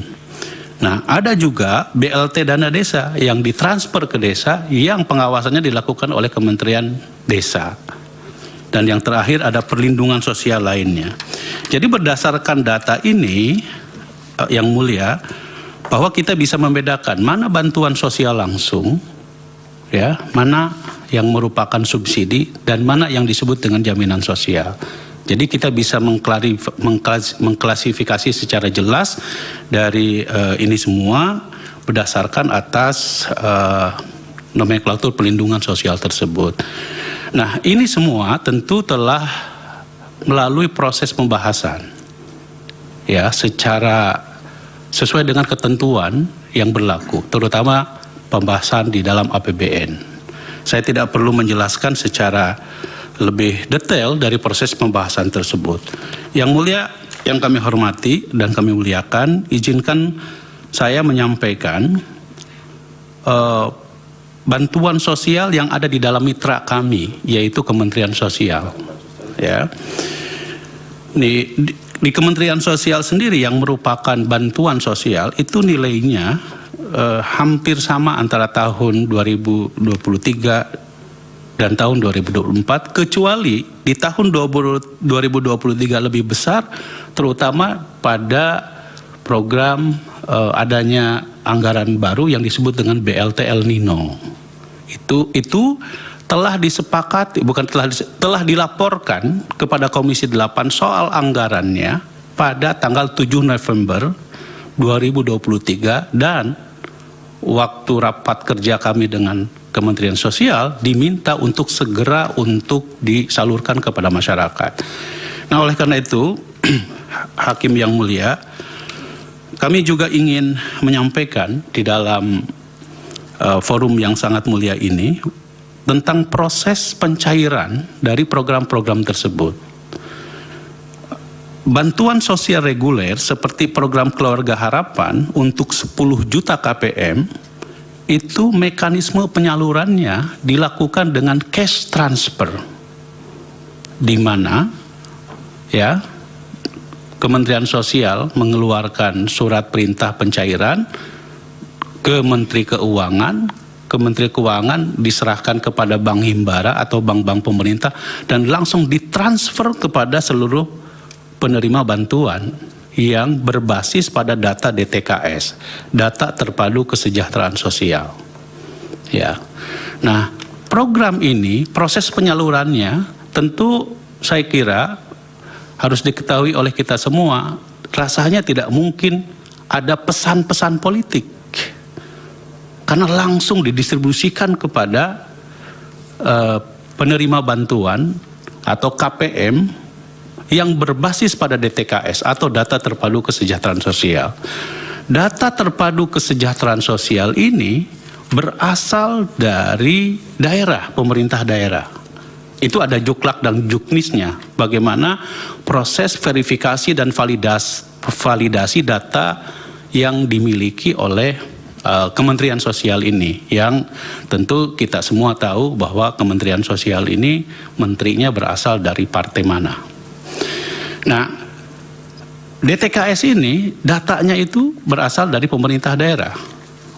Nah, ada juga BLT dana desa yang ditransfer ke desa yang pengawasannya dilakukan oleh Kementerian Desa. Dan yang terakhir ada perlindungan sosial lainnya. Jadi berdasarkan data ini, yang mulia, bahwa kita bisa membedakan mana bantuan sosial langsung, ya, mana yang merupakan subsidi, dan mana yang disebut dengan jaminan sosial. Jadi kita bisa mengklasifikasi secara jelas dari ini semua berdasarkan atas nomenklatur perlindungan sosial tersebut. Nah, ini semua tentu telah melalui proses pembahasan, ya, secara sesuai dengan ketentuan yang berlaku, terutama pembahasan di dalam APBN. Saya tidak perlu menjelaskan secara lebih detail dari proses pembahasan tersebut. Yang mulia, yang kami hormati dan kami muliakan, izinkan saya menyampaikan bantuan sosial yang ada di dalam mitra kami, yaitu Kementerian Sosial. Ya, di Kementerian Sosial sendiri yang merupakan bantuan sosial itu nilainya hampir sama antara tahun 2023 dan tahun 2024, kecuali di tahun 2023 lebih besar, terutama pada program adanya anggaran baru yang disebut dengan BLT El Nino. Itu telah disepakati, telah dilaporkan kepada Komisi 8 soal anggarannya pada tanggal 7 November 2023, dan waktu rapat kerja kami dengan Kementerian Sosial diminta untuk segera disalurkan kepada masyarakat. Nah, oleh karena itu, Hakim yang mulia, kami juga ingin menyampaikan di dalam forum yang sangat mulia ini tentang proses pencairan dari program-program tersebut. Bantuan sosial reguler seperti program Keluarga Harapan untuk 10 juta KPM itu mekanisme penyalurannya dilakukan dengan cash transfer, di mana ya Kementerian Sosial mengeluarkan surat perintah pencairan ke Menteri Keuangan. Kementerian Keuangan diserahkan kepada Bank Himbara atau bank-bank pemerintah dan langsung ditransfer kepada seluruh penerima bantuan yang berbasis pada data DTKS, data terpadu kesejahteraan sosial. Ya. Nah, program ini proses penyalurannya tentu saya kira harus diketahui oleh kita semua, rasanya tidak mungkin ada pesan-pesan politik, karena langsung didistribusikan kepada penerima bantuan atau KPM yang berbasis pada DTKS atau data terpadu kesejahteraan sosial. Data terpadu kesejahteraan sosial ini berasal dari daerah, pemerintah daerah. Itu ada juklak dan juknisnya, bagaimana proses verifikasi dan validasi data yang dimiliki oleh Kementerian Sosial ini, yang tentu kita semua tahu bahwa Kementerian Sosial ini menterinya berasal dari partai mana. Nah, DTKS ini datanya itu berasal dari pemerintah daerah.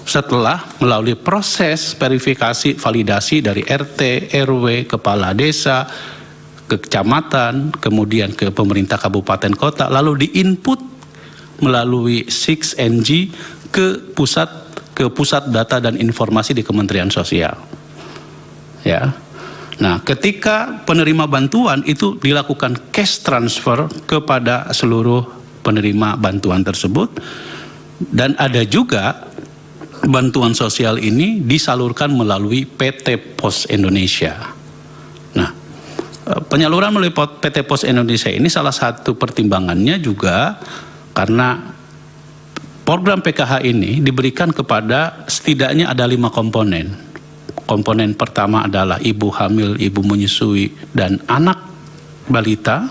Setelah melalui proses verifikasi validasi dari RT, RW, kepala desa, ke kecamatan, kemudian ke pemerintah kabupaten kota, lalu diinput melalui 6NG ke pusat data dan informasi di Kementerian Sosial. Ya. Nah, ketika penerima bantuan itu dilakukan cash transfer kepada seluruh penerima bantuan tersebut, dan ada juga bantuan sosial ini disalurkan melalui PT Pos Indonesia. Nah, penyaluran melalui PT Pos Indonesia ini salah satu pertimbangannya juga karena program PKH ini diberikan kepada setidaknya ada 5 komponen. Komponen pertama adalah ibu hamil, ibu menyusui, dan anak balita.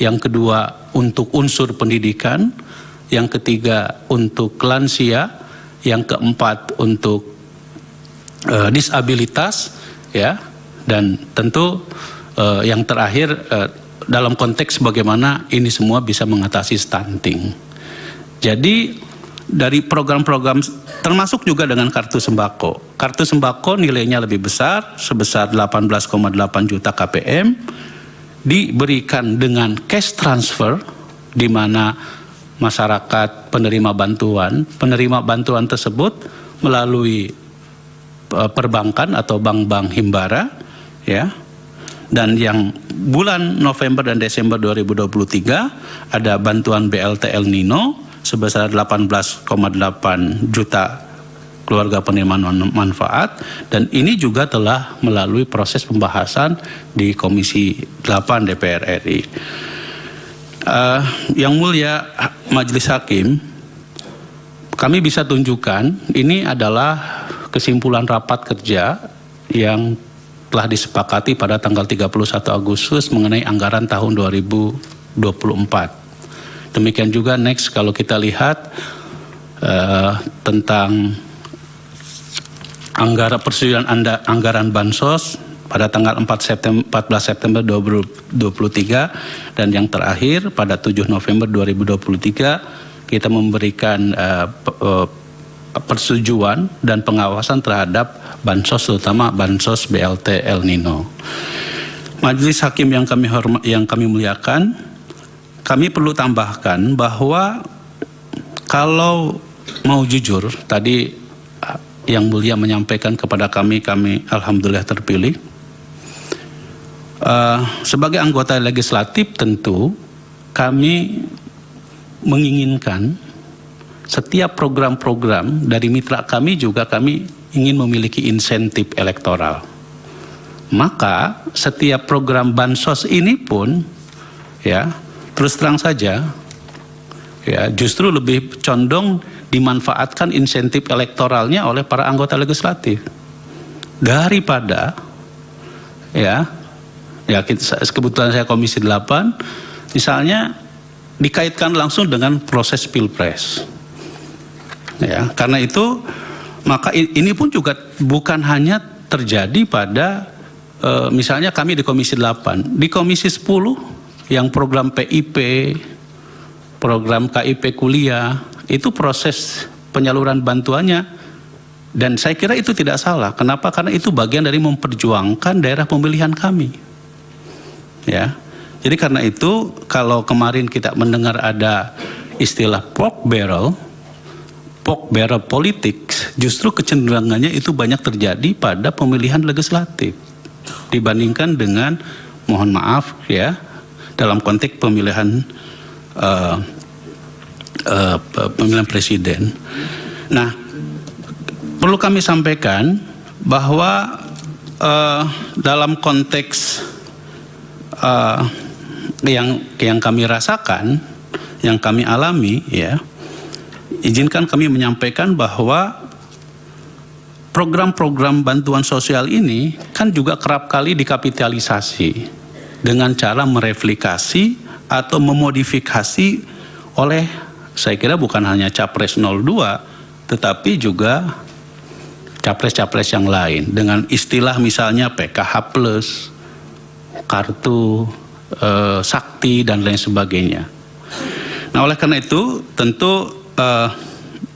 Yang kedua untuk unsur pendidikan. Yang ketiga untuk lansia. Yang keempat untuk disabilitas, ya. Dan tentu yang terakhir dalam konteks bagaimana ini semua bisa mengatasi stunting. Jadi dari program-program termasuk juga dengan kartu sembako. Kartu sembako nilainya lebih besar, sebesar 18,8 juta KPM, diberikan dengan cash transfer, di mana masyarakat penerima bantuan tersebut melalui perbankan atau bank-bank Himbara, ya. Dan yang bulan November dan Desember 2023 ada bantuan BLT El Nino sebesar 18,8 juta keluarga penerima manfaat, dan ini juga telah melalui proses pembahasan di Komisi 8 DPR RI. Yang mulia Majelis Hakim, kami bisa tunjukkan ini adalah kesimpulan rapat kerja yang telah disepakati pada tanggal 31 Agustus mengenai anggaran tahun 2024. Demikian juga next kalau kita lihat tentang persetujuan anggaran bansos pada tanggal 14 September 2023 dan yang terakhir pada 7 November 2023 kita memberikan persetujuan dan pengawasan terhadap bansos, terutama bansos BLT El Nino. Majelis Hakim yang kami muliakan, kami perlu tambahkan bahwa kalau mau jujur, tadi yang mulia menyampaikan kepada kami alhamdulillah terpilih. Sebagai anggota legislatif tentu kami menginginkan setiap program-program dari mitra kami juga kami ingin memiliki insentif elektoral. Maka setiap program bansos ini pun ya terus terang saja ya justru lebih condong dimanfaatkan insentif elektoralnya oleh para anggota legislatif daripada kebetulan saya Komisi 8 misalnya dikaitkan langsung dengan proses pilpres. Ya, karena itu maka ini pun juga bukan hanya terjadi pada misalnya kami di Komisi 8, di Komisi 10 yang program PIP, program KIP kuliah, itu proses penyaluran bantuannya dan saya kira itu tidak salah. Kenapa? Karena itu bagian dari memperjuangkan daerah pemilihan kami. Ya. Jadi karena itu kalau kemarin kita mendengar ada istilah pork barrel politik, justru kecenderungannya itu banyak terjadi pada pemilihan legislatif dibandingkan dengan mohon maaf ya dalam konteks pemilihan pemilihan presiden. Nah, perlu kami sampaikan bahwa dalam konteks yang kami rasakan, yang kami alami ya, izinkan kami menyampaikan bahwa program-program bantuan sosial ini kan juga kerap kali dikapitalisasi dengan cara mereplikasi atau memodifikasi oleh saya kira bukan hanya Capres 02 tetapi juga capres-capres yang lain dengan istilah misalnya PKH plus, kartu sakti dan lain sebagainya. Nah, oleh karena itu tentu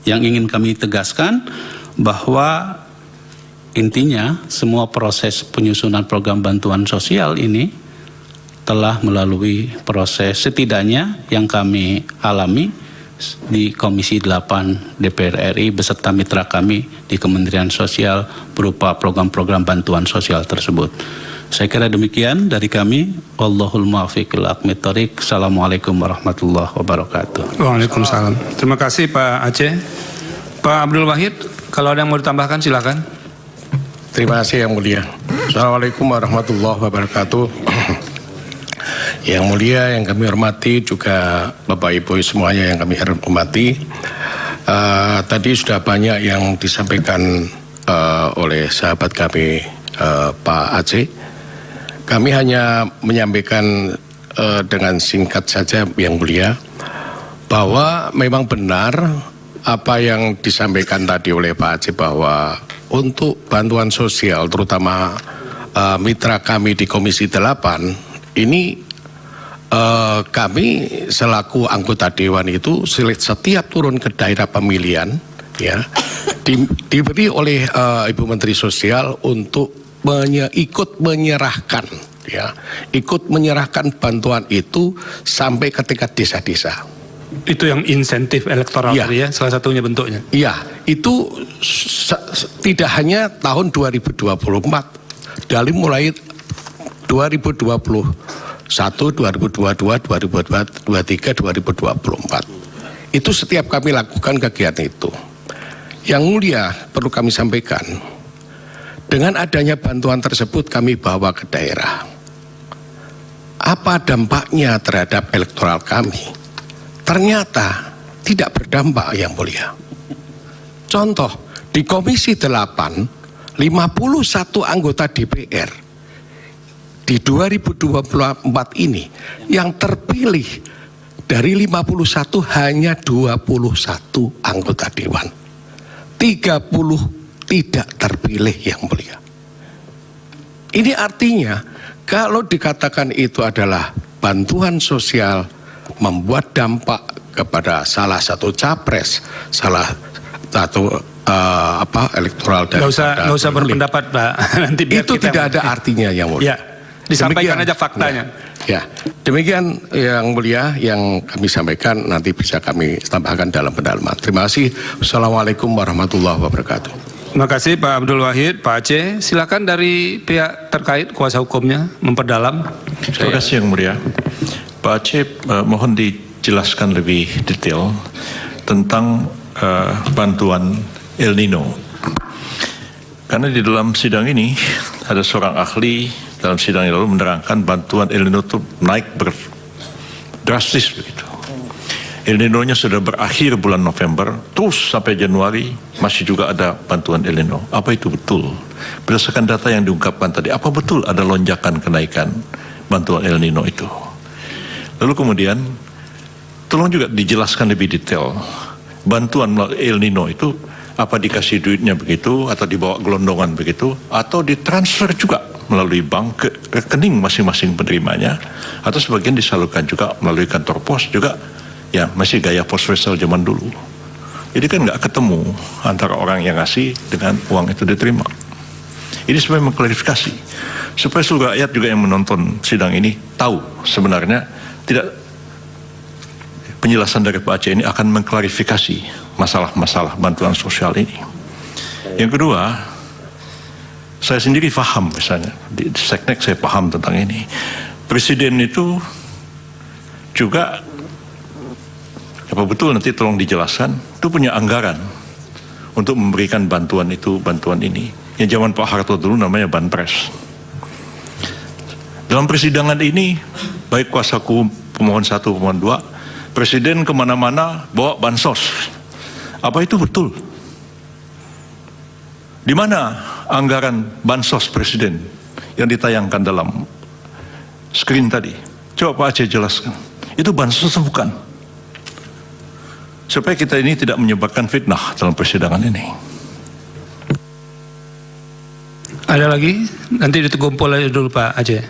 yang ingin kami tegaskan bahwa intinya semua proses penyusunan program bantuan sosial ini telah melalui proses setidaknya yang kami alami di Komisi 8 DPR RI beserta mitra kami di Kementerian Sosial berupa program-program bantuan sosial tersebut. Saya kira demikian dari kami. Wallahul muwaffiq ila aqwamit thoriq. Assalamualaikum warahmatullahi wabarakatuh. Waalaikumsalam. Terima kasih Pak Aceh. Pak Abdul Wahid, kalau ada yang mau ditambahkan silakan. Terima kasih Yang Mulia. Assalamualaikum warahmatullahi wabarakatuh. Yang Mulia, yang kami hormati, juga Bapak Ibu semuanya yang kami hormati. Tadi sudah banyak yang disampaikan oleh sahabat kami Pak Aceh. Kami hanya menyampaikan dengan singkat saja Yang Mulia bahwa memang benar apa yang disampaikan tadi oleh Pak Aceh bahwa untuk bantuan sosial terutama mitra kami di Komisi 8 ini kami selaku anggota Dewan itu setiap turun ke daerah pemilihan ya diberi oleh Ibu Menteri Sosial untuk ikut menyerahkan bantuan itu sampai ke tingkat desa-desa. Itu yang insentif elektoral tadi ya, salah satunya bentuknya. Iya, itu tidak hanya tahun 2024, dari mulai 2021, 2022, 2023, 2024. Itu setiap kami lakukan kegiatan itu. Yang Mulia, perlu kami sampaikan, dengan adanya bantuan tersebut kami bawa ke daerah. Apa dampaknya terhadap elektoral kami? Ternyata tidak berdampak Yang Mulia. Contoh, di Komisi 8, 51 anggota DPR di 2024 ini yang terpilih dari 51 hanya 21 anggota Dewan. 30 tidak terpilih Yang Mulia. Ini artinya kalau dikatakan itu adalah bantuan sosial membuat dampak kepada salah satu capres, salah satu elektoral dari nggak usah berpendapat, Pak. Nanti biar itu kita tidak ada artinya yang mulia. Ya, disampaikan Demikian, aja faktanya. Ya, demikian yang mulia yang kami sampaikan, nanti bisa kami tambahkan dalam pendalaman. Terima kasih. Wassalamualaikum warahmatullahi wabarakatuh. Terima kasih Pak Abdul Wahid. Pak Aceh, silakan dari pihak terkait kuasa hukumnya memperdalam. Terima kasih yang mulia. Pak Aceh, mohon dijelaskan lebih detail tentang bantuan El Nino. Karena di dalam sidang ini ada seorang ahli dalam sidang yang lalu menerangkan bantuan El Nino itu naik drastis begitu. El Nino-nya sudah berakhir bulan November, terus sampai Januari masih juga ada bantuan El Nino. Apa itu betul? Berdasarkan data yang diungkapkan tadi, apa betul ada lonjakan kenaikan bantuan El Nino itu? Lalu kemudian, tolong juga dijelaskan lebih detail. Bantuan El Nino itu, apa dikasih duitnya begitu, atau dibawa gelondongan begitu, atau ditransfer juga melalui bank ke rekening masing-masing penerimanya, atau sebagian disalurkan juga melalui kantor pos juga, ya masih gaya pos wesel zaman dulu. Jadi kan nggak ketemu antara orang yang ngasih dengan uang itu diterima. Ini supaya mengklarifikasi, supaya seluruh rakyat juga yang menonton sidang ini tahu sebenarnya tidak penjelasan dari Pak Aceh ini akan mengklarifikasi masalah-masalah bantuan sosial ini. Yang kedua, saya sendiri paham misalnya di Seknek saya paham tentang ini. Presiden itu juga apa betul nanti tolong dijelaskan itu punya anggaran untuk memberikan bantuan itu, bantuan ini. Yang zaman Pak Harto dulu namanya Banpres. Dalam persidangan ini baik kuasa hukum pemohon 1, pemohon 2, Presiden kemana-mana bawa bansos. Apa itu betul? Di mana anggaran bansos Presiden yang ditayangkan dalam screen tadi? Coba Pak Aceh jelaskan. Itu bansos atau bukan? Supaya kita ini tidak menyebabkan fitnah dalam persidangan ini. Ada lagi? Nanti ditumpul aja dulu Pak Aceh.